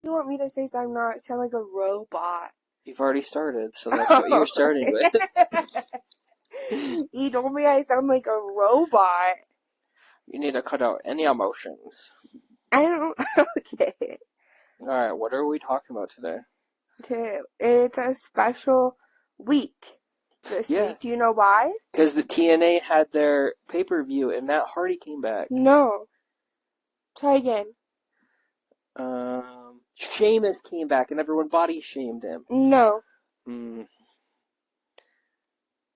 You want me to say so I'm not sound like a robot? You've already started, so that's what you're starting with. You told me I sound like a robot. You need to cut out any emotions. I don't. Okay. Alright, what are we talking about today? It's a special week this week. Do you know why? Because the TNA had their pay-per-view and Matt Hardy came back. No. Try again. Sheamus came back and everyone body shamed him. No.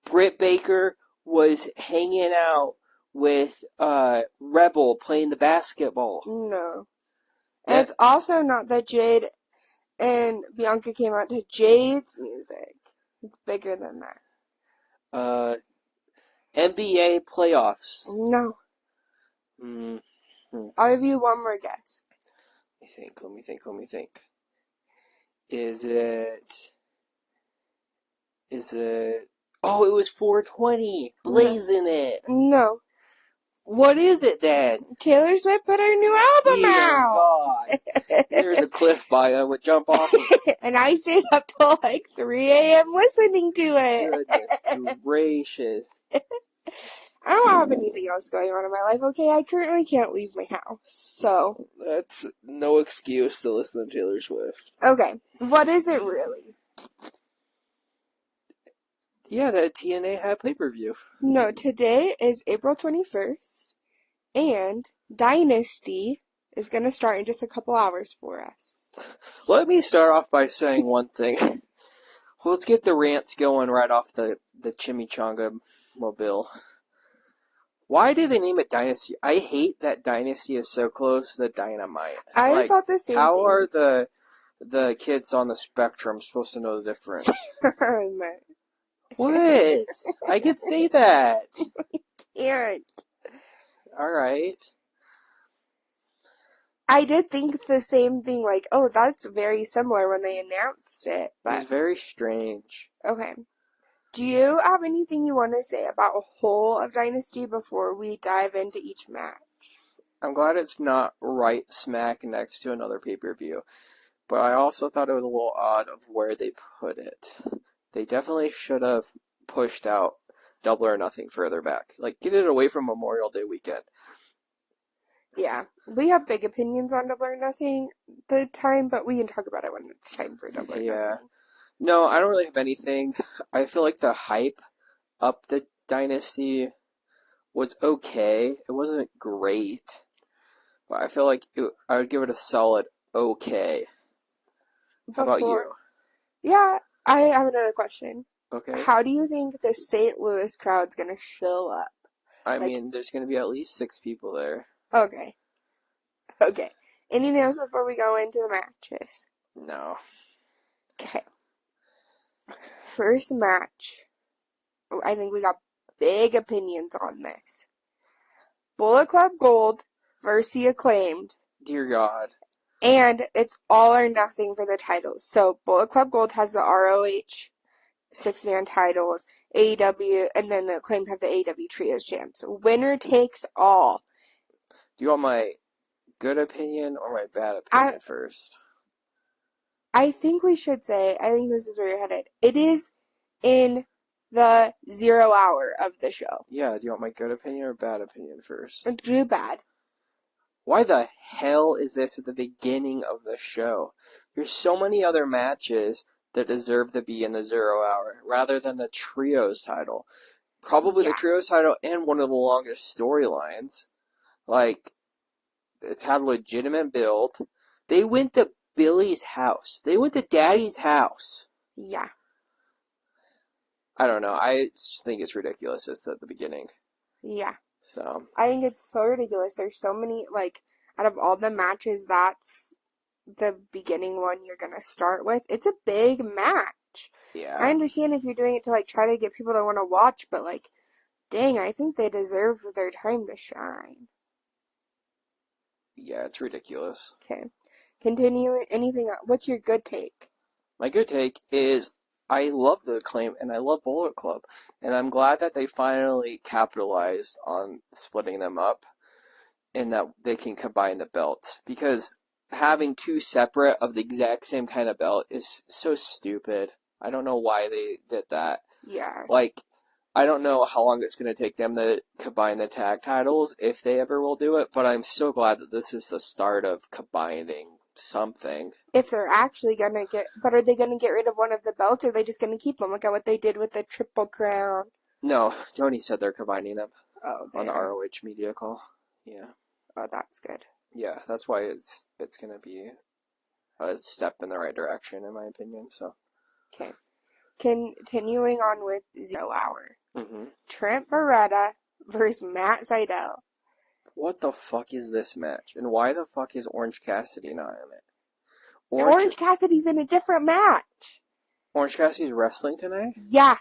Britt Baker was hanging out with Rebel playing the basketball. No. And it's also not that Jade and Bianca came out to Jade's music. It's bigger than that. NBA playoffs. No. I'll give you one more guess. Let me think. Is it... Oh, it was 420. Blazing it. No. What is it then? Taylor Swift put her new album out. God. There's a cliff by I would jump off of. And I stayed up till like 3 a.m. listening to it. Goodness gracious. I don't have anything else going on in my life, okay? I currently can't leave my house, so. That's no excuse to listen to Taylor Swift. Okay, what is it really? Yeah, that TNA had pay-per-view. No, today is April 21st, and Dynasty is going to start in just a couple hours for us. Let me start off by saying one thing. Let's get the rants going right off the chimichanga mobile. Why did they name it Dynasty? I hate that Dynasty is so close to Dynamite. I thought the same how thing. are the kids on the spectrum supposed to know the difference? What? I could say that. Can't. Alright. I did think the same thing, like, oh, that's very similar when they announced it. But it's very strange. Okay. Do you have anything you want to say about a whole of Dynasty before we dive into each match? I'm glad it's not right smack next to another pay-per-view. But I also thought it was a little odd of where they put it. They definitely should have pushed out Double or Nothing further back. Like, get it away from Memorial Day weekend. Yeah, we have big opinions on Double or Nothing the time, but we can talk about it when it's time for Double or Nothing. No, I don't really have anything. I feel like the hype up the Dynasty was okay. It wasn't great. But I feel like I would give it a solid okay. How about you? Yeah, I have another question. Okay. How do you think the St. Louis crowd's going to show up? I mean, there's going to be at least 6 people there. Okay. Anything else before we go into the matches? No. Okay. First match. I think we got big opinions on this. Bullet Club Gold versus the Acclaimed. Dear God. And it's all or nothing for the titles. So Bullet Club Gold has the ROH 6-man titles, AEW, and then the Acclaimed have the AEW Trios champs. Winner takes all. Do you want my good opinion or my bad opinion first? I think we should say, I think this is where you're headed. It is in the 0 hour of the show. Yeah, do you want my good opinion or bad opinion first? Do bad. Why the hell is this at the beginning of the show? There's so many other matches that deserve to be in the 0 hour, rather than the Trios title. Probably the Trios title and one of the longest storylines. Like, it's had a legitimate build. They went to Billy's house. They went to Daddy's house. Yeah. I don't know. I just think it's ridiculous it's at the beginning. Yeah. So. I think it's so ridiculous. There's so many, like, out of all the matches, that's the beginning one you're going to start with. It's a big match. Yeah. I understand if you're doing it to, like, try to get people to want to watch, but, like, dang, I think they deserve their time to shine. Yeah, it's ridiculous. Okay. Continue. Anything else? What's your good take? My good take is I love the Acclaim and I love Bullet Club. And I'm glad that they finally capitalized on splitting them up and that they can combine the belts. Because having two separate of the exact same kind of belt is so stupid. I don't know why they did that. Yeah. Like, I don't know how long it's going to take them to combine the tag titles, if they ever will do it, but I'm so glad that this is the start of combining something. If they're actually gonna but are they gonna get rid of one of the belts, or are they just gonna keep them? Look at what they did with the Triple Crown. No, Joni said they're combining them Oh, on the there. ROH media call. Yeah. Oh, that's good. Yeah, that's why it's going to be a step in the right direction, in my opinion, so. Okay. Continuing on with 0 Hour. Mm-hmm. Trent Beretta versus Matt Sydal. What the fuck is this match? And why the fuck is Orange Cassidy not in it? Orange Cassidy's in a different match. Orange Cassidy's wrestling tonight? Yeah.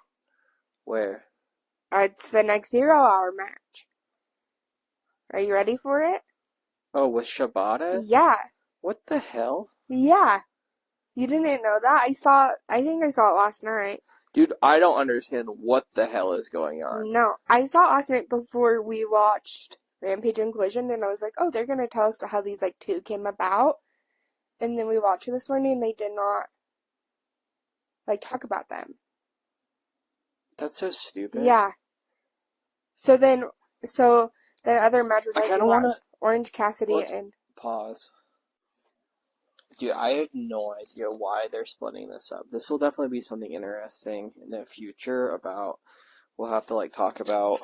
Where? It's the next 0 Hour match. Are you ready for it? Oh, with Shibata? Yeah. What the hell? Yeah. You didn't know that? I think I saw it last night. Dude, I don't understand what the hell is going on. No, I saw it last night before we watched Rampage and Collision, and I was like, oh, they're gonna tell us how these, like, two came about. And then we watched it this morning, and they did not, like, talk about them. That's so stupid. Yeah. So the other match we're talking about is Orange Cassidy and... Pause. Dude, I have no idea why they're splitting this up. This will definitely be something interesting in the future about, we'll have to, like, talk about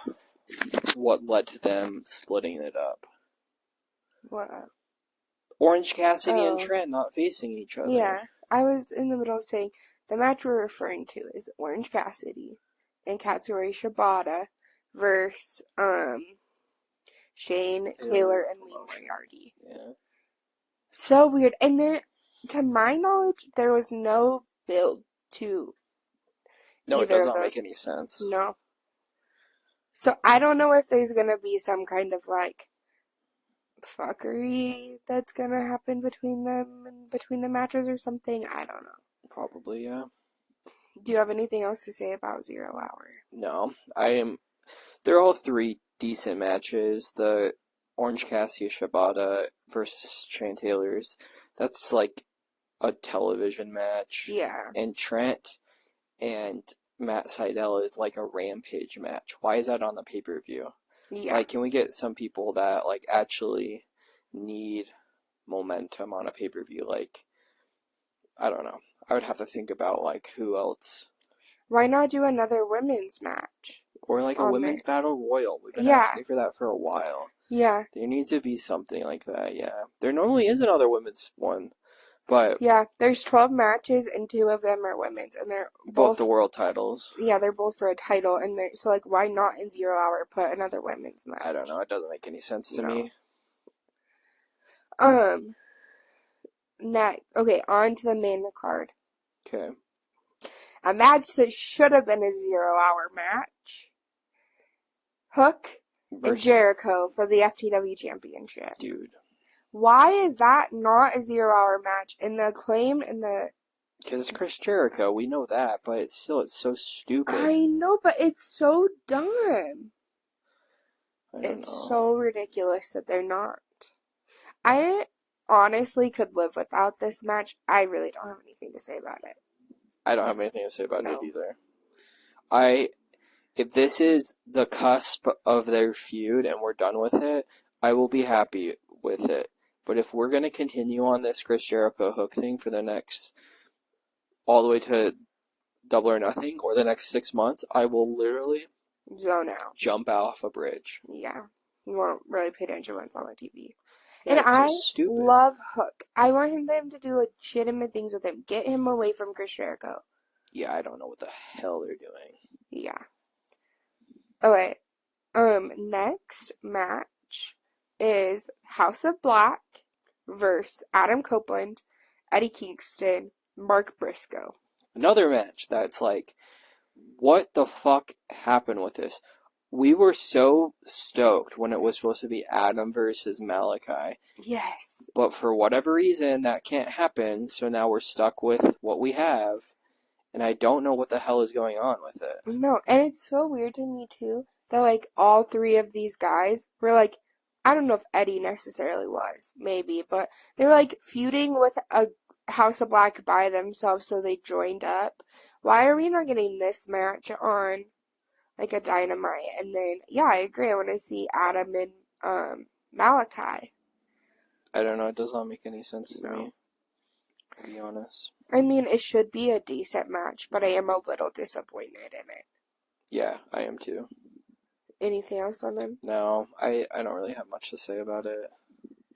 what led to them splitting it up. What? Orange Cassidy and Trent not facing each other. Yeah, I was in the middle of saying, the match we're referring to is Orange Cassidy and Katsuyori Shibata versus, Shane Taylor and Lee Moriarty. Yeah. So weird. And there, to my knowledge, there was no build to No, it either does of not those. make any sense. No. So I don't know if there's gonna be some kind of, like, fuckery that's gonna happen between them and between the matches or something. I don't know. Probably, yeah. Do you have anything else to say about 0 Hour? No, they're all three decent matches. The Orange Cassidy Shibata versus Shane Taylor's, that's like a television match. Yeah. And Trent and Matt Sydal is like a Rampage match. Why is that on the pay-per-view? Yeah. Like, can we get some people that, like, actually need momentum on a pay-per-view? Like, I don't know. I would have to think about, like, who else. Why not do another women's match? Or, like, a women's battle royal. We've been asking for that for a while. Yeah. There needs to be something like that, yeah. There normally is another women's one, but... Yeah, there's 12 matches, and 2 of them are women's, and they're both the world titles. Yeah, they're both for a title, and so, like, why not in 0 Hour put another women's match? I don't know, it doesn't make any sense to me. Next, okay, on to the main card. Okay. A match that should have been a 0 Hour match. Hook and Jericho for the FTW Championship. Dude. Why is that not a 0 Hour match? And the Acclaim and the... Because it's Chris Jericho, we know that, but it's so stupid. I know, but it's so dumb. It's so ridiculous that they're not. I honestly could live without this match. I really don't have anything to say about it. I don't have anything to say about it either. If this is the cusp of their feud and we're done with it, I will be happy with it. But if we're going to continue on this Chris Jericho Hook thing for the next, all the way to Double or Nothing, or the next 6 months, I will literally zone out. Jump off a bridge. Yeah. You won't really pay attention when it's on the TV. Yeah, and I so love Hook. I want them to do legitimate things with him. Get him away from Chris Jericho. Yeah, I don't know what the hell they're doing. Yeah. Alright. Next match is House of Black versus Adam Copeland, Eddie Kingston, Mark Briscoe. Another match that's like, what the fuck happened with this? We were so stoked when it was supposed to be Adam versus Malachi. Yes. But for whatever reason, that can't happen, so now we're stuck with what we have, and I don't know what the hell is going on with it. No, and it's so weird to me, too, that, like, all 3 of these guys were like, I don't know if Eddie necessarily was, maybe, but they were like feuding with a House of Black by themselves, so they joined up. Why are we not getting this match on like a Dynamite? And then, yeah, I agree. I want to see Adam and Malachi. I don't know. It does not make any sense to me, No. to be honest. I mean, it should be a decent match, but I am a little disappointed in it. Yeah, I am too. Anything else on them? No, I don't really have much to say about it.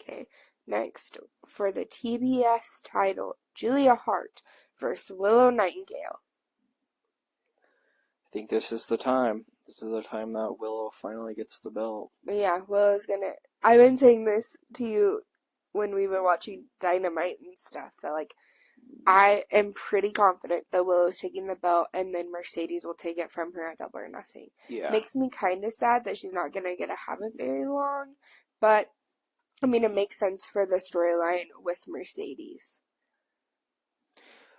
Okay. Next, for the TBS title, Julia Hart versus Willow Nightingale. I think this is the time. This is the time that Willow finally gets the belt. Yeah, Willow's gonna. I've been saying this to you when we've been watching Dynamite and stuff, that like, I am pretty confident that Willow's taking the belt and then Mercedes will take it from her at Double or Nothing. Yeah. Makes me kind of sad that she's not gonna get to have it very long, but I mean, it makes sense for the storyline with Mercedes.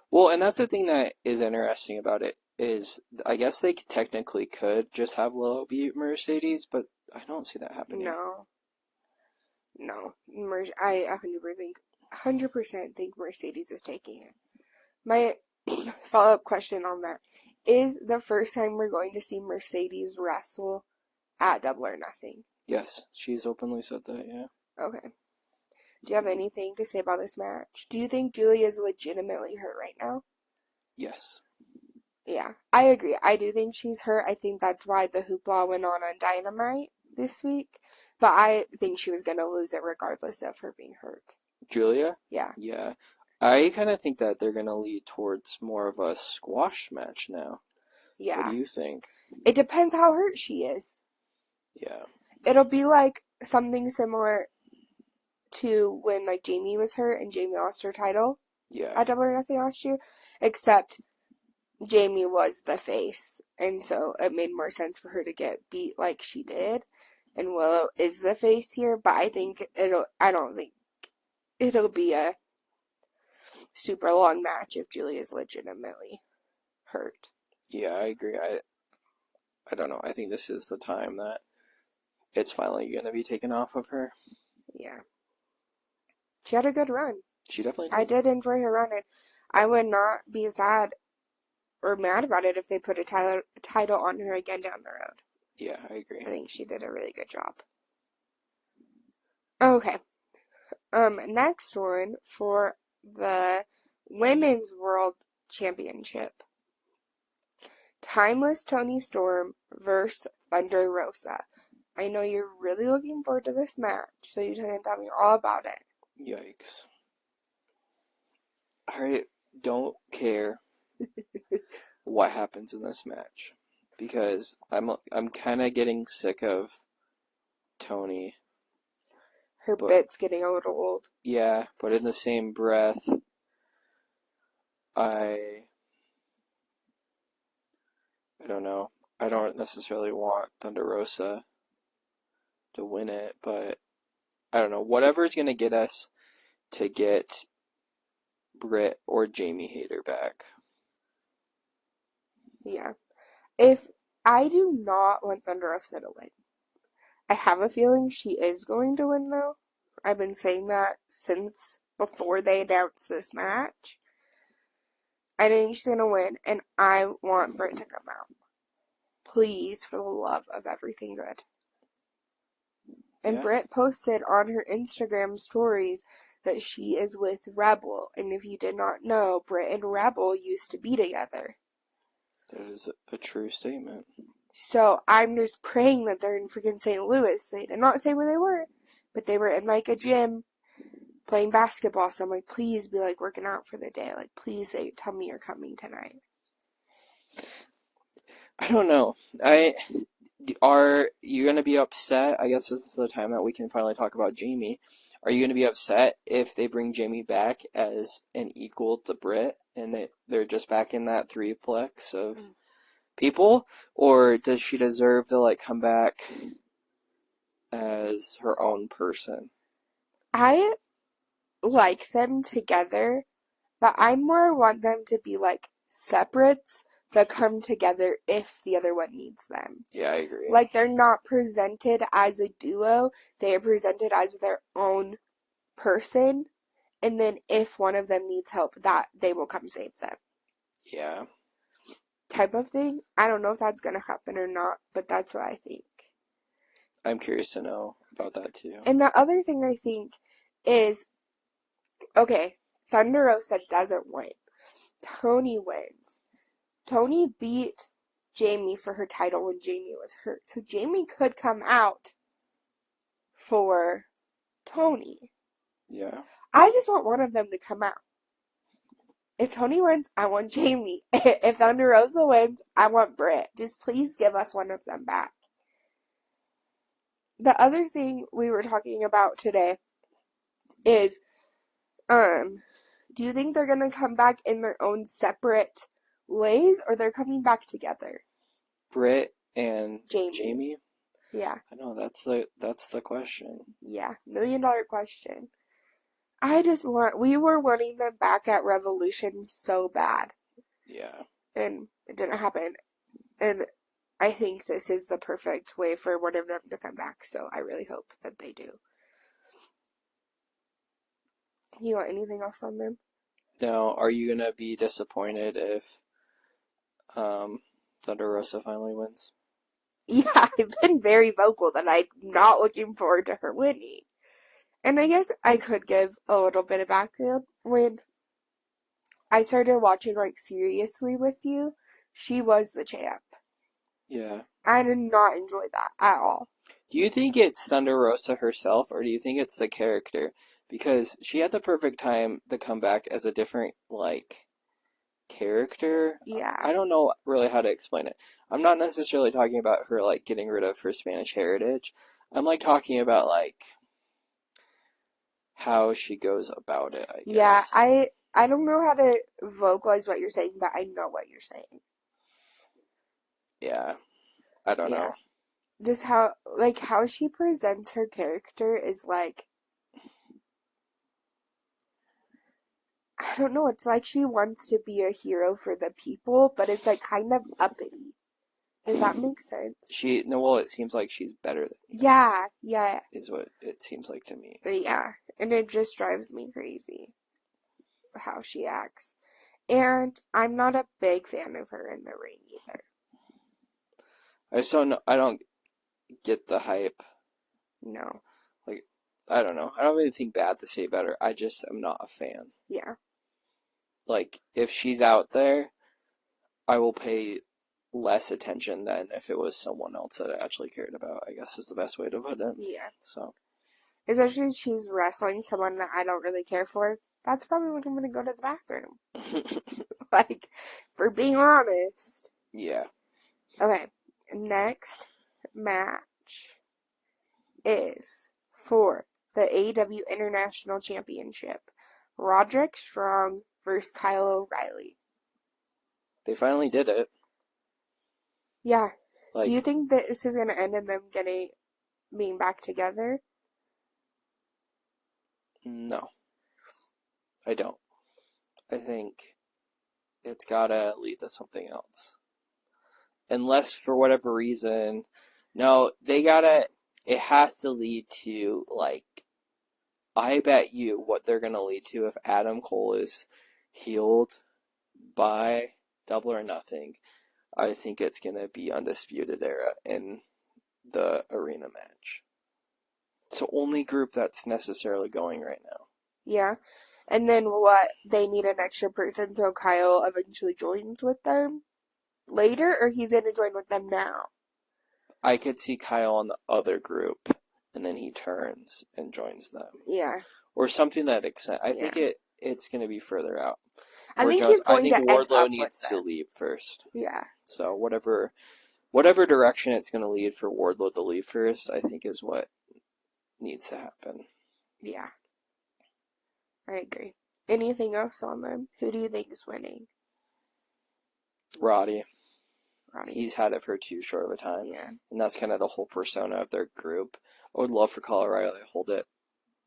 Well, and that's the thing that is interesting about it is I guess they technically could just have Willow beat Mercedes, but I don't see that happening. No. I 100% think Mercedes is taking it. My follow-up question on that is the first time we're going to see Mercedes wrestle at Double or Nothing. Yes, she's openly said that, yeah. Okay. Do you have anything to say about this match? Do you think Julia is legitimately hurt right now? Yes. Yeah, I agree. I do think she's hurt. I think that's why the hoopla went on Dynamite this week. But I think she was going to lose it regardless of her being hurt. Julia? Yeah. Yeah. I kind of think that they're going to lead towards more of a squash match now. Yeah. What do you think? It depends how hurt she is. Yeah. It'll be like something similar to when like Jamie was hurt and Jamie lost her title Yeah. at Double or Nothing last year, except Jamie was the face, and so it made more sense for her to get beat like she did. And Willow is the face here, but I don't think it'll be a super long match if Julia's legitimately hurt. Yeah, I agree. I don't know. I think this is the time that it's finally going to be taken off of her. Yeah. She had a good run. She definitely did. I did enjoy her run, and I would not be sad or mad about it if they put a title on her again down the road. Yeah, I agree. I think she did a really good job. Okay. Next one for the Women's World Championship. Timeless Toni Storm versus Thunder Rosa. I know you're really looking forward to this match, so you can tell me all about it. Yikes. I don't care what happens in this match because I'm kind of getting sick of Toni. Her bit's getting a little old. Yeah, but in the same breath, I don't know. I don't necessarily want Thunder Rosa to win it, but I don't know. Whatever's going to get us to get Britt or Jamie Hayter back. Yeah. If I do not want Thunder Rosa to win. I have a feeling she is going to win, though. I've been saying that since before they announced this match. I think she's going to win, and I want Britt to come out. Please, for the love of everything good. And Yeah. Britt posted on her Instagram stories that she is with Rebel. And if you did not know, Britt and Rebel used to be together. That is a true statement. So I'm just praying that they're in freaking St. Louis. They did not say where they were, but they were in like a gym playing basketball. So I'm like, please be like working out for the day. Like, please tell me you're coming tonight. I don't know. Are you going to be upset? I guess this is the time that we can finally talk about Jamie. Are you going to be upset if they bring Jamie back as an equal to Britt and they're just back in that threeplex of people? Or does she deserve to like come back as her own person? I like them together, but I more want them to be like separates that come together if the other one needs them. Yeah, I agree. Like, they're not presented as a duo, they are presented as their own person, and then if one of them needs help, that they will come save them. Yeah. Type of thing. I don't know if that's gonna happen or not, but that's what I think. I'm curious to know about that too. And the other thing I think is, okay, Thunder Rosa doesn't win. Tony wins. Tony beat Jamie for her title when Jamie was hurt. So Jamie could come out for Tony. Yeah. I just want one of them to come out. If Tony wins, I want Jamie. If Thunder Rosa wins, I want Britt. Just please give us one of them back. The other thing we were talking about today is, do you think they're gonna come back in their own separate ways, or they're coming back together? Britt and Jamie. Jamie? Yeah. I know, that's the question. Yeah. $1,000,000 question. We were wanting them back at Revolution so bad. Yeah. And it didn't happen. And I think this is the perfect way for one of them to come back, so I really hope that they do. You want anything else on them? Now, are you gonna be disappointed if Thunder Rosa finally wins? Yeah, I've been very vocal that I'm not looking forward to her winning. And I guess I could give a little bit of background. When I started watching, like, seriously with you, she was the champ. Yeah. I did not enjoy that at all. Do you think it's Thunder Rosa herself, or do you think it's the character? Because she had the perfect time to come back as a different, like, character. Yeah. I don't know really how to explain it. I'm not necessarily talking about her, like, getting rid of her Spanish heritage. I'm, like, talking about, like, how she goes about it, I Yeah, guess. I don't know how to vocalize what you're saying, but I know what you're saying. Yeah. I don't Yeah. know. Just how she presents her character is like, I don't know, it's like she wants to be a hero for the people, but it's like kind of uppity. Does that make sense? Well, it seems like she's better than you, Yeah, is what it seems like to me. yeah. And it just drives me crazy how she acts. And I'm not a big fan of her in the ring either. I just don't know, I don't get the hype. No. Like, I don't know. I don't really think bad to say about her. I just am not a fan. Yeah. Like, if she's out there, I will pay less attention than if it was someone else that I actually cared about, I guess is the best way to put it. Yeah. So, Especially if she's wrestling someone that I don't really care for. That's probably when I'm gonna go to the bathroom. Like, for being honest. yeah. Okay, next match is for the AEW International Championship. Roderick Strong versus Kyle O'Reilly. They finally did it. Yeah. Like, Do you think that this is gonna end in them being back together? no, I don't. I think it's gotta lead to something else. Unless for whatever reason, no, it has to lead to, like, I bet you what they're gonna lead to if Adam Cole is healed by Double or Nothing. I think it's gonna be Undisputed Era in the arena match. It's the only group that's necessarily going right now. Yeah. And then what? They need an extra person so Kyle eventually joins with them later, or he's gonna join with them now? I could see Kyle on the other group, and then he turns and joins them, Yeah. or something that extent. I think Yeah. it's gonna be further out. I think he's I going think to end Wardlow up with needs to them. leave first. Yeah. So whatever direction it's gonna lead for Wardlow to leave first, I think is what needs to happen. Yeah. I agree. Anything else on them? Who do you think is winning? Roddy. Roddy. He's had it for too short of a time. Yeah. And that's kind of the whole persona of their group. I would love for Kyle O'Reilly to hold it,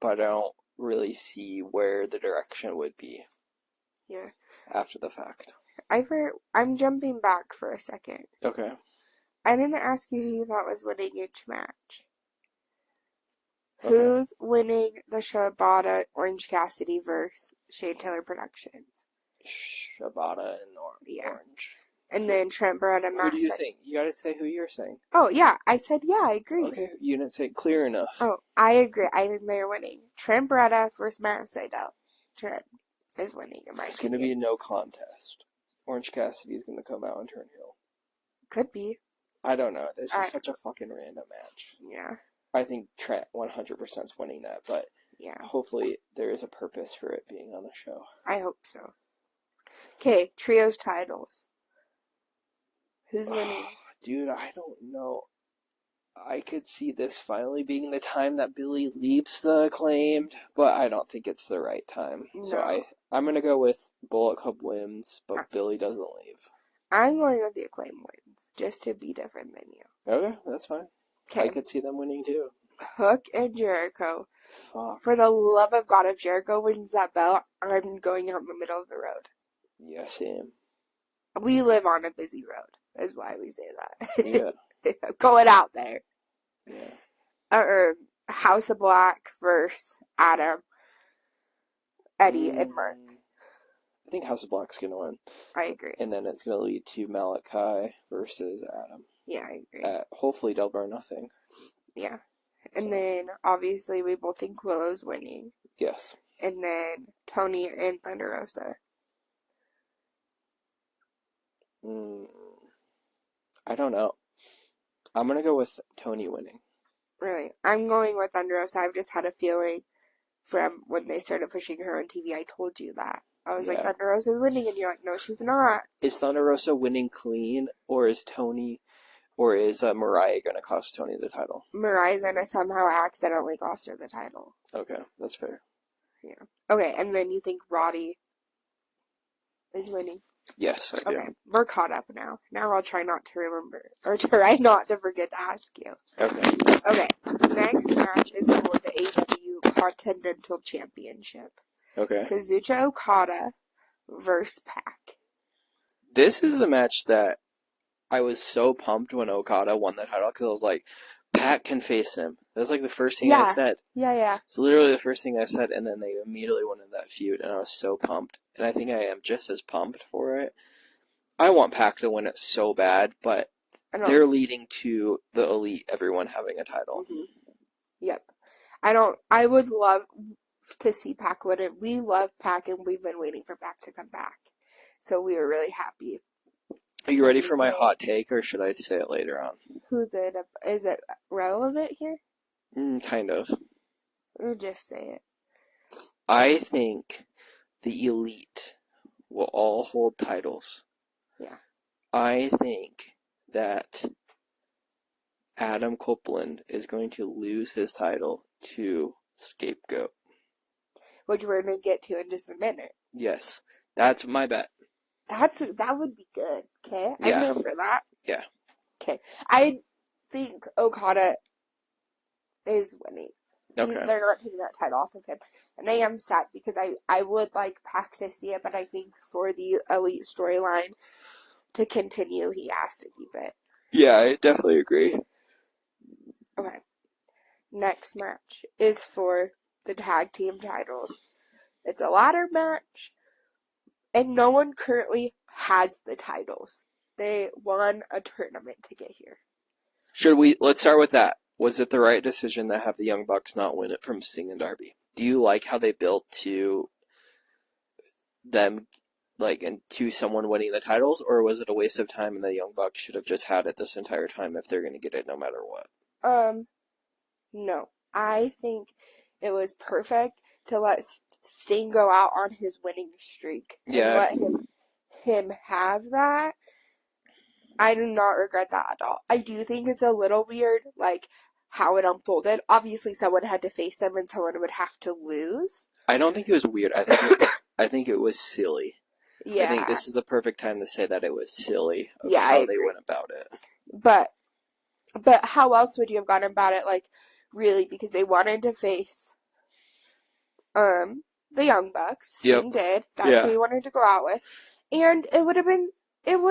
but I don't really see where the direction would be Yeah. after the fact. I'm jumping back for a second. Okay. I didn't ask you who you thought was winning each match. Okay. Who's winning the Shibata Orange Cassidy versus Shane Taylor Productions? Shibata and Yeah. Orange. And then Trent Beretta and Who Matt do you Sydal. think? You gotta say who you're saying. Oh, yeah. I said, yeah, I agree. Okay, you didn't say it clear enough. Oh, I agree. I think they're winning. Trent Beretta versus Matt Sydal. Trent is winning, in my It's opinion. gonna be a no contest. Orange Cassidy's gonna come out and turn heel. Could be. I don't know. This is such a fucking random match. Yeah. I think Trent 100% is winning that, but Yeah. hopefully there is a purpose for it being on the show. I hope so. Okay, trios titles. Who's winning? Dude, I don't know. I could see this finally being the time that Billy leaves the Acclaimed, but I don't think it's the right time. No. So I'm going to go with Bullet Club wins, but Billy doesn't leave. I'm going with the Acclaim wins, just to be different than you. Okay, that's fine. Okay. I could see them winning too. Hook and Jericho. Fuck. For the love of God, if Jericho wins that belt, I'm going out in the middle of the road. Yes, Sam. We live on a busy road, is why we say that. Yeah. Going out there. Yeah. House of Black versus Adam, Eddie, and Mark. I think House of Black's going to win. I agree. And then it's going to lead to Malachi versus Adam. Yeah, I agree. Hopefully Double or Nothing. Yeah. And then, obviously, we both think Willow's winning. Yes. And then Tony and Thunder Rosa. I don't know. I'm going to go with Tony winning. Really? I'm going with Thunder Rosa. I've just had a feeling from when they started pushing her on TV. I told you that. I was like, Thunder Rosa's winning, and you're like, no, she's not. Is Thunder Rosa winning clean, or is Mariah going to cost Tony the title? Mariah's going to somehow accidentally cost her the title. Okay, that's fair. Yeah. Okay, and then you think Roddy is winning? Yes, I do. Okay, we're caught up now. Now I'll try not to remember, or try not to forget to ask you. Okay, next match is for the AEW Continental Championship. Okay. Kazuchika Okada versus Pac. This is the match that I was so pumped when Okada won the title, because I was like, Pac can face him. That's like the first thing I said. Yeah. It's literally the first thing I said, and then they immediately went into that feud, and I was so pumped. And I think I am just as pumped for it. I want Pac to win it so bad, but they're leading to the Elite, everyone having a title. Mm-hmm. Yep. I would love to see Pac win it. We love Pac, and we've been waiting for Pac to come back. So we were really happy. Are you ready for my hot take, or should I say it later on? Who's it? Is it relevant here? Kind of. Or just say it. I think the Elite will all hold titles. Yeah. I think that Adam Copeland is going to lose his title to Scapegoat. Which we're going to get to in just a minute. Yes. That's my bet. That would be good, okay? Yeah. I'm there for that. Yeah. Okay. I think Okada is winning. Okay. They're not taking that title off of him. And I am sad because I would like Pac to see it, but I think for the Elite storyline to continue, he has to keep it. Yeah, I definitely agree. Okay. Next match is for the tag team titles. It's a ladder match, and no one currently has the titles. They won a tournament to get here. Let's start with that. Was it the right decision to have the Young Bucks not win it from Sting and Darby? Do you like how they built to them, and to someone winning the titles, or was it a waste of time and the Young Bucks should have just had it this entire time if they're going to get it no matter what? No. I think it was perfect to let Sting go out on his winning streak. And let him have that. I do not regret that at all. I do think it's a little weird, how it unfolded. Obviously, someone had to face them and someone would have to lose. I don't think it was weird. I think it was silly. Yeah. I think this is the perfect time to say that it was silly of how they went about it. But how else would you have gone about it? Really, because they wanted to face the Young Bucks. Sting did. That's who he wanted to go out with. And it would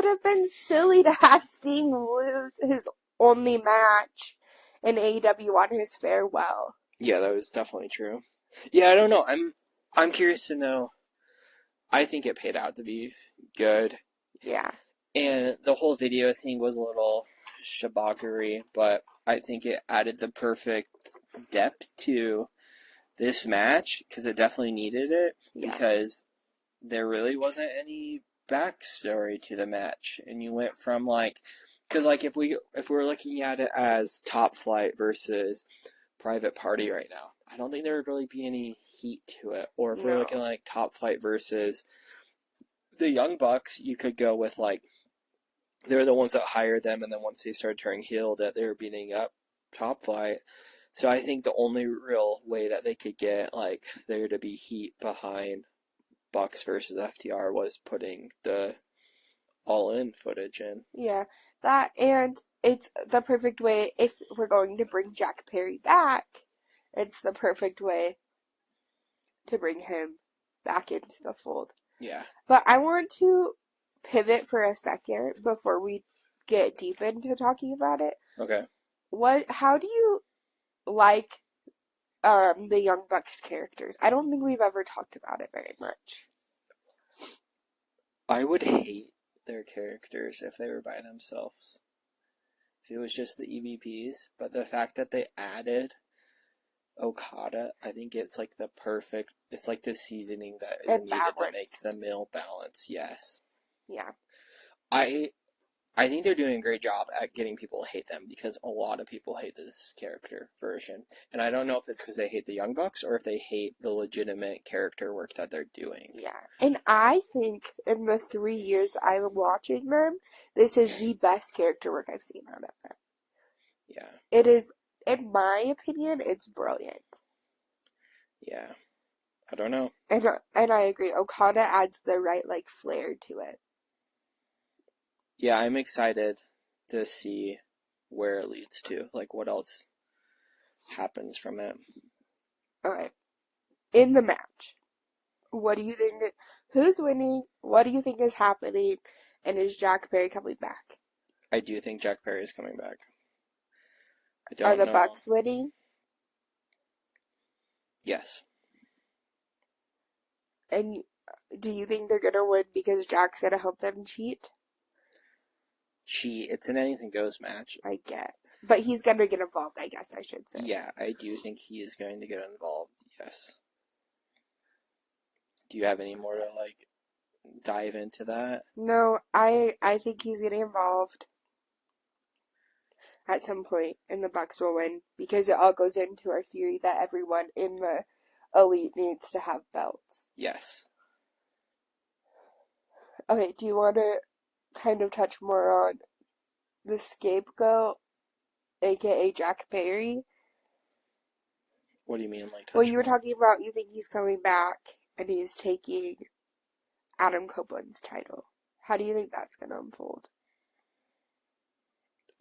have been silly to have Sting lose his only match in AEW on his farewell. Yeah, that was definitely true. Yeah, I don't know. I'm curious to know. I think it paid out to be good. Yeah. And the whole video thing was a little shabaggery, but I think it added the perfect depth to this match because it definitely needed it Yeah. because there really wasn't any backstory to the match. And you went from like, because like if we're looking at it as Top Flight versus Private Party right now, I don't think there would really be any heat to it. Or if we're looking No. like Top Flight versus the Young Bucks, you could go with like they're the ones that hired them, and then once they started turning heel, that they were beating up Top Flight. So I think the only real way that they could get like there to be heat behind Bucks versus FTR was putting the all-in footage in. Yeah. That, and it's the perfect way if we're going to bring Jack Perry back. It's the perfect way to bring him back into the fold. Yeah. But I want to pivot for a second before we get deep into talking about it. Okay. How do you like the Young Bucks characters? I don't think we've ever talked about it very much. I would hate their characters if they were by themselves. If it was just the EVPs, but the fact that they added Okada, I think it's like it's like the seasoning that is And needed to make balanced. the meal balance. Yes. Yeah. I I think they're doing a great job at getting people to hate them because a lot of people hate this character version. And I don't know if it's because they hate the Young Bucks or if they hate the legitimate character work that they're doing. Yeah. And I think in the 3 years I'm watching them, this is the best character work I've seen out of them. Yeah. It is, in my opinion, it's brilliant. Yeah. I don't know. And I agree. Okada adds the right like flair to it. Yeah, I'm excited to see where it leads to. Like what else happens from it. Alright. In the match, what do you think? Who's winning? What do you think is happening? And is Jack Perry coming back? I do think Jack Perry is coming back. I Are don't the know. Bucks winning? Yes. And do you think they're gonna win because Jack's gonna help them cheat? It's an anything goes match. I get. But he's gonna get involved, I guess I should say. Yeah, I do think he is going to get involved. Yes. Do you have any more to like dive into that? No, I think he's getting involved at some point and the Bucks will win because it all goes into our theory that everyone in the elite needs to have belts. Yes. Okay, do you want to kind of touch more on the scapegoat, aka Jack Perry? What do you mean, like Well, touch you were more? talking about you think he's coming back and he's taking Adam Copeland's title. How do you think that's going to unfold?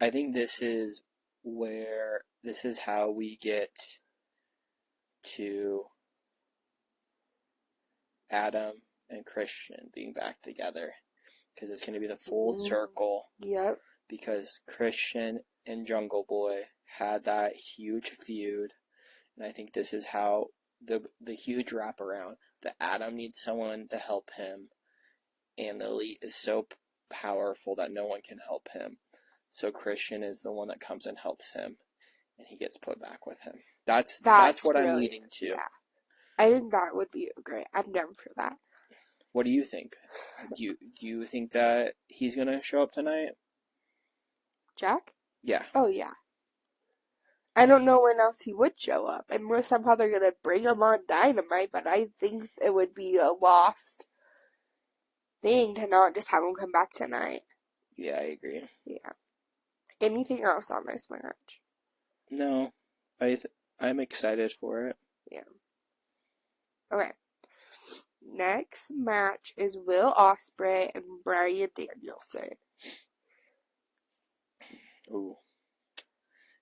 I think this is how we get to Adam and Christian being back together. Because it's going to be the full circle. Yep. Because Christian and Jungle Boy had that huge feud. And I think this is how the huge wraparound that Adam needs someone to help him. And the elite is so powerful that no one can help him. So Christian is the one that comes and helps him, and he gets put back with him. That's what brilliant. I'm leading to. Yeah. I think that would be great. I'm down for that. What do you think? Do you think that he's gonna show up tonight? Jack? Yeah. Oh, yeah. I don't know when else he would show up, unless somehow they're gonna bring him on Dynamite, but I think it would be a lost thing to not just have him come back tonight. Yeah, I agree. Yeah. Anything else on this match? No, I'm excited for it. Yeah. Okay. Next match is Will Ospreay and Bryan Danielson. Ooh,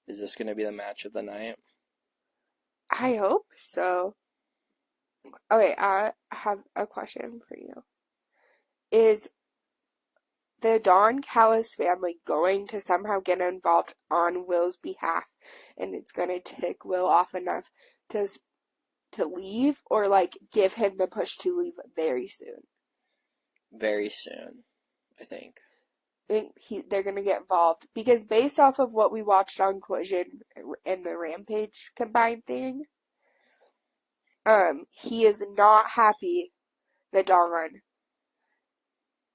is this gonna be the match of the night? I hope so. Okay, I have a question for you. is the Don Callis family going to somehow get involved on Will's behalf, and it's going to tick Will off enough to leave, or like give him the push to leave very soon? Very soon, I think. I think they're going to get involved because based off of what we watched on Collision and the Rampage combined thing, he is not happy that Don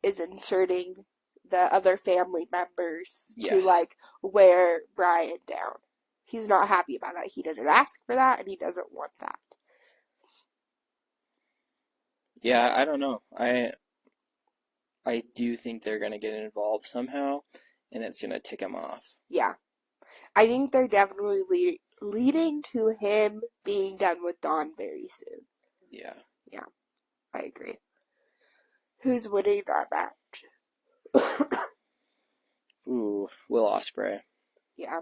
is inserting the other family members to Yes. like wear Brian down. He's not happy about that. He didn't ask for that, and he doesn't want that. Yeah, I don't know. I do think they're gonna get involved somehow, and it's gonna tick him off. Yeah, I think they're definitely leading to him being done with Dawn very soon. Yeah. Yeah, I agree. Who's winning that match? Ooh, Will Ospreay. Yeah,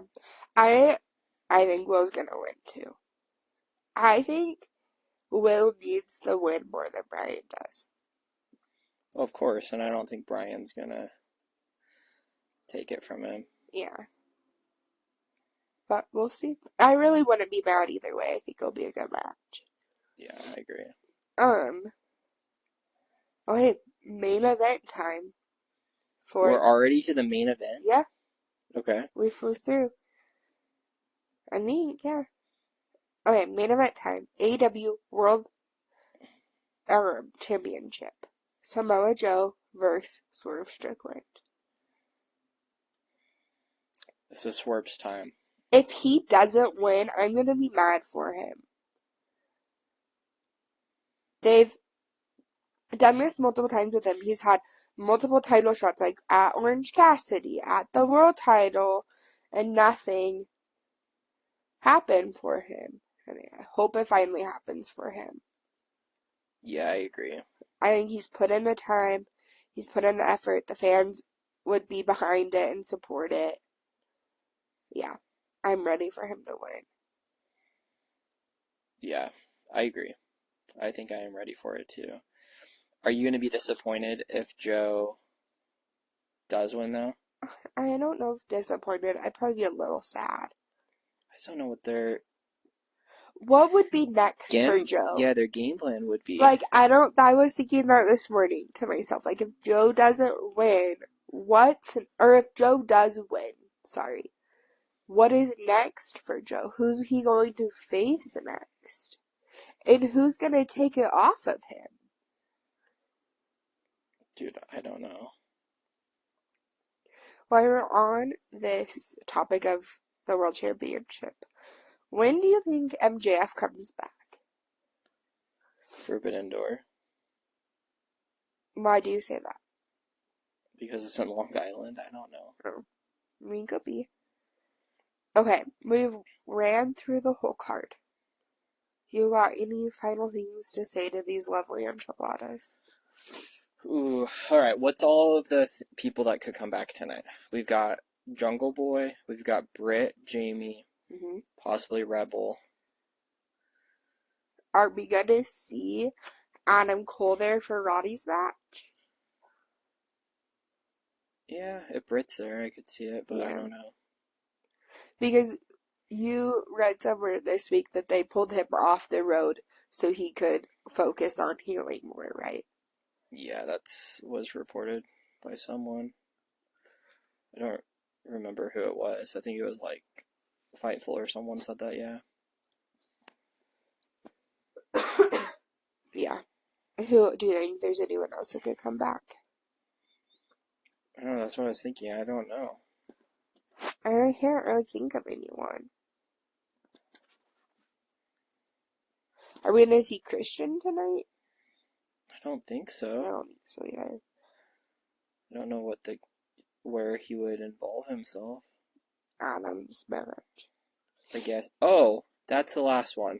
I think Will's gonna win too. I think Will needs the win more than Brian does. Well, of course, and I don't think Brian's gonna take it from him. Yeah, but we'll see. I really wouldn't be mad either way. I think it'll be a good match. Yeah, I agree. Okay, main event time We're for, already to the main event? yeah, Okay. we flew through. I think, yeah. Okay, main event time. AEW World Championship. Samoa Joe versus Swerve Strickland. This is Swerve's time. If he doesn't win, I'm gonna be mad for him. They've done this multiple times with him. He's had multiple title shots, like at Orange Cassidy, at the world title, and nothing happened for him. And I hope it finally happens for him. Yeah, I agree. I think he's put in the time, he's put in the effort. The fans would be behind it and support it. Yeah, I'm ready for him to win. Yeah, I agree. I think I am ready for it too. Are you gonna be disappointed if Joe does win though? I don't know if disappointed. I'd probably be a little sad. I just don't know what their What would be next for Joe? Yeah, their game plan would be. Like, I was thinking that this morning to myself. Like, if Joe doesn't win, or if Joe does win, sorry, what is next for Joe? Who's he going to face next? And who's going to take it off of him? Dude, I don't know. While we're on this topic of the World Championship, when do you think MJF comes back? Forbidden Door. Why do you say that? Because it's in Long Island, I don't know. Oh, I mean, could be. Okay, we've ran through the whole card. You got any final things to say to these lovely enchiladas? Ooh, alright, what's all of the people that could come back tonight? We've got Jungle Boy, we've got Britt, Jamie, possibly Rebel. Are we gonna see Adam Cole there for Roddy's match? Yeah, if Britt's there, I could see it, but I Yeah. don't know. Because you read somewhere this week that they pulled him off the road so he could focus on healing more, right? Yeah, that was reported by someone. I don't remember who it was. I think it was like Fightful or someone said that, yeah. Yeah. Who do you think there's anyone else who could come back? I don't know, that's what I was thinking. I don't know. I can't really think of anyone. Are we gonna see Christian tonight? I don't think so. I don't think so either. I don't know where he would involve himself. Adam's match. I guess. Oh, that's the last one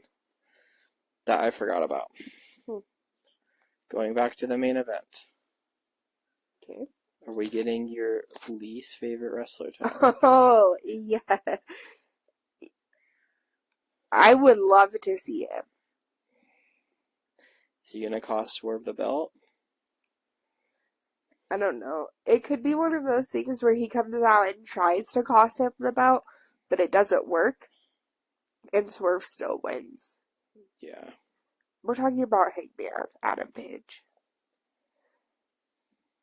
that I forgot about. Going back to the main event. Okay. Are we getting your least favorite wrestler tonight? Oh, yeah. I would love to see him. Is he gonna cost Swerve the belt? I don't know. It could be one of those things where he comes out and tries to cost him the belt, but it doesn't work, and Swerve still wins. Yeah. We're talking about Hangman, Adam Page.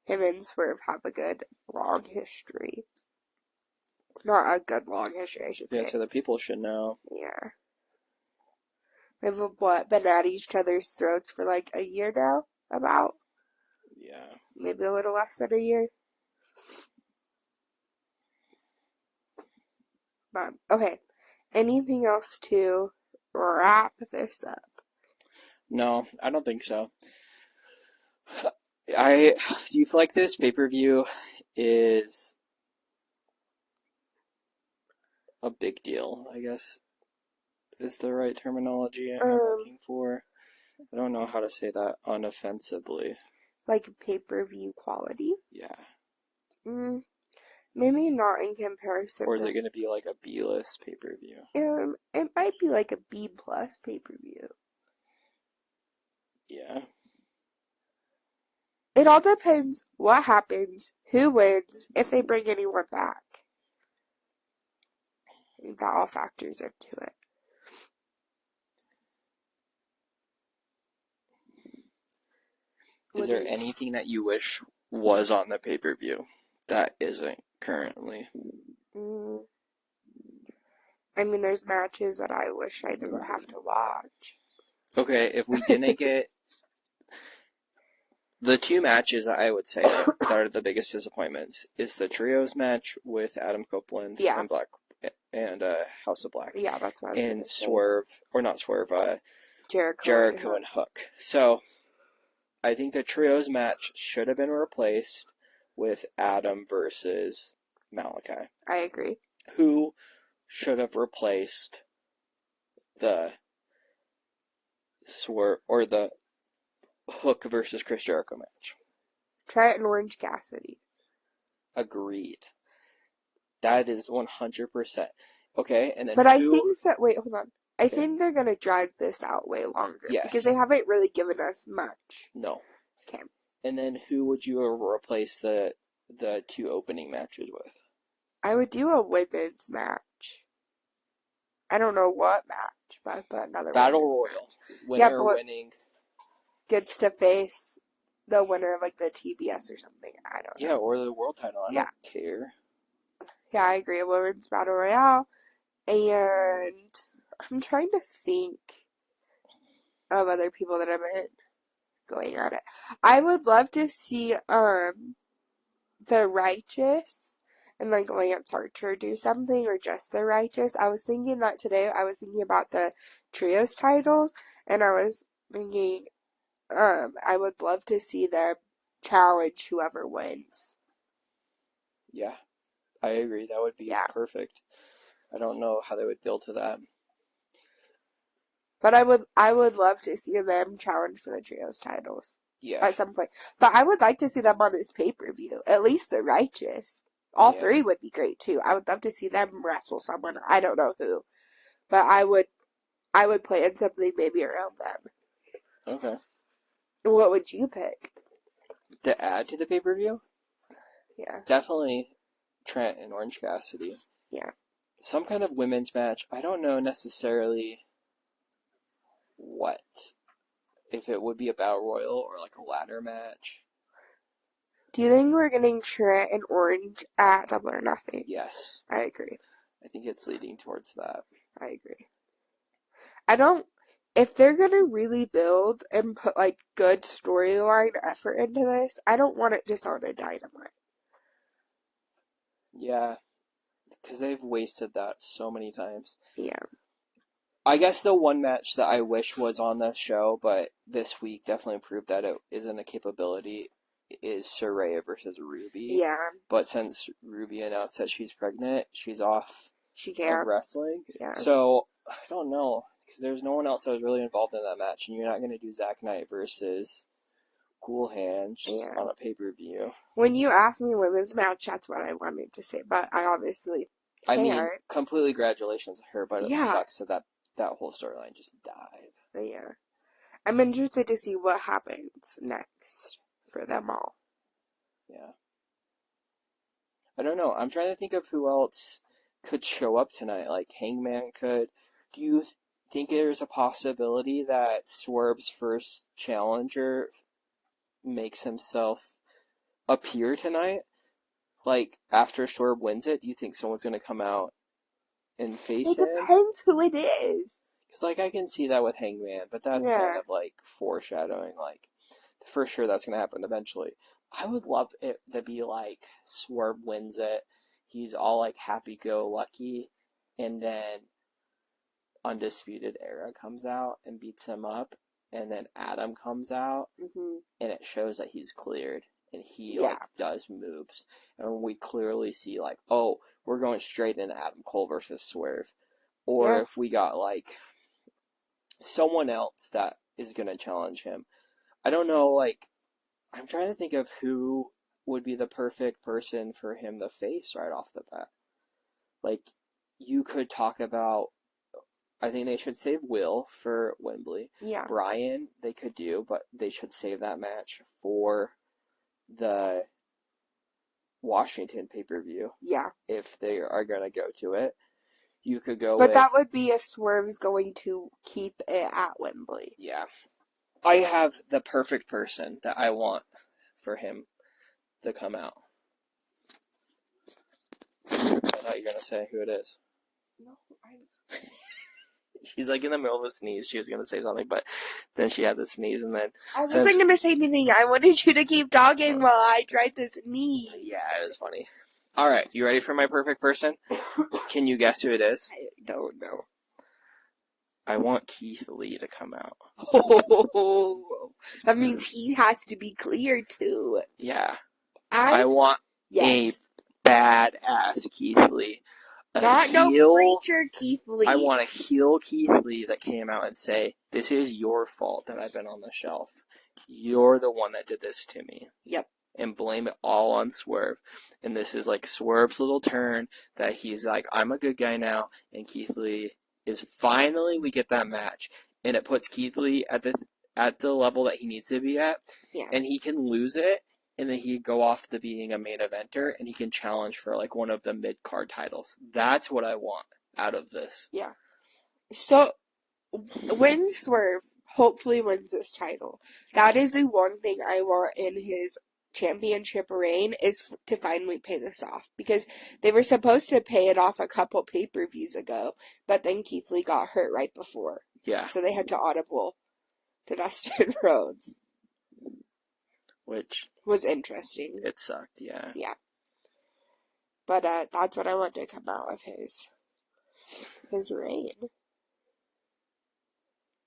Him and Swerve have a good long history. Not a good long history, I should Yeah, say. so the people should know. Yeah. We've been at each other's throats for like a year now? About? Yeah. Maybe a little less than a year. But, okay. Anything else to wrap this up? No, I don't think so. Do you feel like this pay-per-view is a big deal, I guess, is the right terminology I'm looking for? I don't know how to say that unoffensively. Like pay-per-view quality? Yeah. Maybe not in comparison Or is to. it going to be like a B-list pay-per-view? It might be like a B plus pay-per-view. Yeah. It all depends what happens, who wins, if they bring anyone back. That all factors into it. Is there anything that you wish was on the pay-per-view that isn't currently? I mean, there's matches that I wish I didn't have to watch. Okay, if we didn't get the two matches that I would say that are the biggest disappointments is the trios match with Adam Copeland and Black and House of Black. Yeah, that's what I was and gonna say. Swerve, or not Swerve, Jericho and Hook. So I think the trios match should have been replaced with Adam versus Malachi. I agree. Who should have replaced the Swerve or the Hook versus Chris Jericho match? Trent and Orange Cassidy. Agreed. That is 100%. Okay, and then But I think that, wait, hold on. I think they're going to drag this out way longer. Yes. Because they haven't really given us much. No. Okay. And then who would you replace the two opening matches with? I would do a women's match. I don't know what match, but I'd put another Battle women's Royal. match. Winner winning. Gets to face the winner of like the TBS or something. I don't know. Yeah, or the world title. I don't care. Yeah, I agree. A women's battle royale. And I'm trying to think of other people that have been going at it. I would love to see the Righteous and like Lance Archer do something, or just the Righteous. I was thinking that today. I was thinking about the trios titles, and I was thinking I would love to see them challenge whoever wins. Yeah, I agree. That would be perfect. I don't know how they would build to that. But I would love to see them challenge for the trios titles. Yeah. At some point. But I would like to see them on this pay-per-view. At least the Righteous. All three would be great too. I would love to see them wrestle someone. I don't know who. But I would plan something maybe around them. Okay. What would you pick? To add to the pay-per-view? Yeah. Definitely Trent and Orange Cassidy. Yeah. Some kind of women's match. I don't know necessarily what. If it would be a battle royal or like a ladder match. Do you think we're getting Trent and Orange at Double or Nothing? Yes. I agree. I think it's leading towards that. I agree. If they're gonna really build and put like good storyline effort into this, I don't want it just on a Dynamite. Yeah, because they've wasted that so many times. Yeah. I guess the one match that I wish was on the show, but this week definitely proved that it isn't a capability, is Saraya versus Ruby. Yeah. But since Ruby announced that she's pregnant, she's off of wrestling. Yeah. So, I don't know, because there's no one else that was really involved in that match, and you're not going to do Zack Knight versus Cool Hand on a pay-per-view. When you asked me women's match, that's what I wanted to say, but I obviously can't. I mean, completely congratulations to her, but it sucks that whole storyline just died. Yeah. I'm interested to see what happens next for them all. Yeah. I don't know. I'm trying to think of who else could show up tonight. Like Hangman could. Do you think there's a possibility that Swerve's first challenger makes himself appear tonight? Like after Swerve wins it, do you think someone's gonna come out and face It him? depends who it is. Because like I can see that with Hangman, but that's kind Yeah. of like foreshadowing. Like for sure that's gonna happen eventually. I would love it to be like Swerve wins it. He's all like happy-go-lucky, and then Undisputed Era comes out and beats him up, and then Adam comes out, Mhm. and it shows that he's cleared, and he Yeah. like does moves, and we clearly see like, oh, we're going straight into Adam Cole versus Swerve, or Yeah. if we got like someone else that is gonna challenge him. I don't know, like I'm trying to think of who would be the perfect person for him to face right off the bat. Like you could talk about. I think they should save Will for Wembley. Yeah. Brian, they could do, but they should save that match for the Washington pay-per-view Yeah. if they are going to go to it. You could go But with, that would be if Swerve's going to keep it at Wembley. yeah. I have the perfect person that I want for him to come out. I thought you were going to say who it is. No, She's like in the middle of a sneeze. She was going to say something, but then she had the sneeze and then I wasn't going to say anything. I wanted you to keep talking while I tried to sneeze. Yeah, it was funny. All right, you ready for my perfect person? Can you guess who it is? I don't know. I want Keith Lee to come out. Oh, that means he has to be clear too. Yeah, I want Yes. a badass Keith Lee. Not no preacher Keith Lee. I want a heel Keith Lee that came out and say, this is your fault that I've been on the shelf. You're the one that did this to me. Yep. And blame it all on Swerve. And this is like Swerve's little turn that he's like, I'm a good guy now. And Keith Lee is finally, we get that match. And it puts Keith Lee at the level that he needs to be at. Yeah. And he can lose it. And then he can go off to being a main eventer. And he can challenge for like one of the mid-card titles. That's what I want out of this. Yeah. So, when Swerve hopefully wins this title, that is the one thing I want in his championship reign is to finally pay this off, because they were supposed to pay it off a couple pay-per-views ago, but then Keith Lee got hurt right before. Yeah. So they had to audible to Dustin Rhodes. Which was interesting. It sucked, yeah. Yeah. But that's what I want to come out of his reign.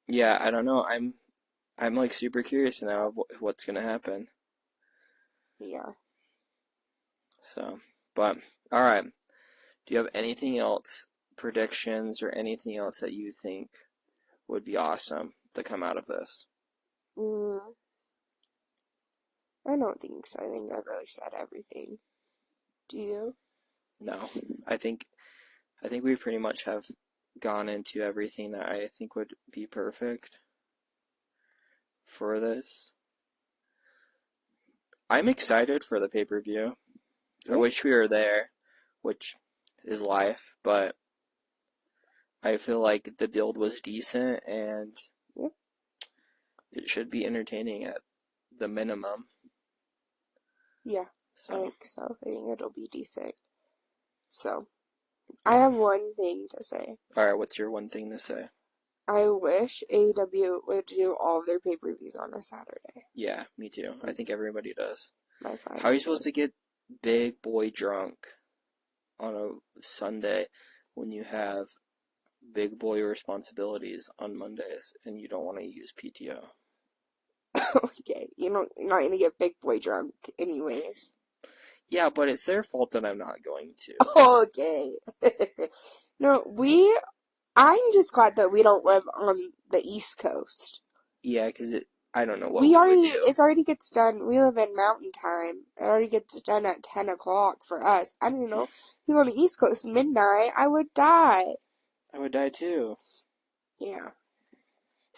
Yeah, I don't know. I'm like super curious now of what's gonna happen. Yeah. So, but all right. Do you have anything else, predictions or anything else that you think would be awesome to come out of this? I don't think so. I think I've really said everything. Do you? No. I think we pretty much have gone into everything that I think would be perfect for this. I'm excited for the pay-per-view. I wish we were there, which is life, but I feel like the build was decent and it should be entertaining at the minimum. Yeah, So. I think so. I think it'll be decent. So, I have one thing to say. Alright, what's your one thing to say? I wish AEW would do all of their pay-per-views on a Saturday. Yeah, me too. I think everybody does. How are you supposed to get big boy drunk on a Sunday when you have big boy responsibilities on Mondays and you don't want to use PTO? Okay, you're not going to get big boy drunk anyways. Yeah, but it's their fault that I'm not going to. Okay. No, I'm just glad that we don't live on the East Coast. Yeah, because I don't know what we would do. It already gets done. We live in Mountain Time. It already gets done at 10 o'clock for us. I don't know. People on the East Coast, midnight, I would die. I would die too. Yeah.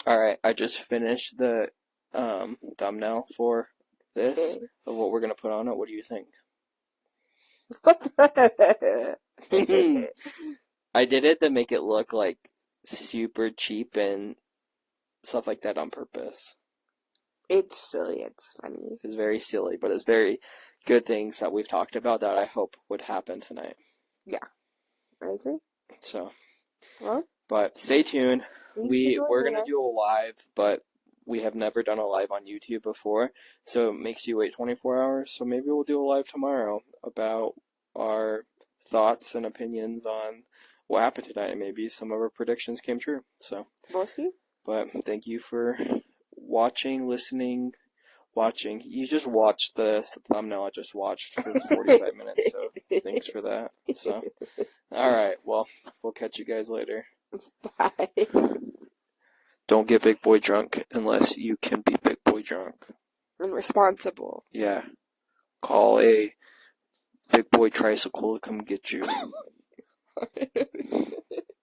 Alright, I just finished the thumbnail for this Okay. of what we're gonna put on it. What do you think? What the? I did it to make it look like super cheap and stuff like that on purpose. It's silly. It's funny. It's very silly, but it's very good things that we've talked about that I hope would happen tonight. Yeah, I agree. So, Well, but stay tuned. thanks for We're joining gonna do a us. live, but we have never done a live on YouTube before, so it makes you wait 24 hours. So maybe we'll do a live tomorrow about our thoughts and opinions on what happened tonight, and maybe some of our predictions came true. So, We'll see. but thank you for watching, listening, watching. You just watched the thumbnail I just watched for 45 minutes, so thanks for that. So, all right, well, we'll catch you guys later. Bye. Don't get big boy drunk unless you can be big boy drunk. And responsible. Yeah. Call a big boy tricycle to come get you.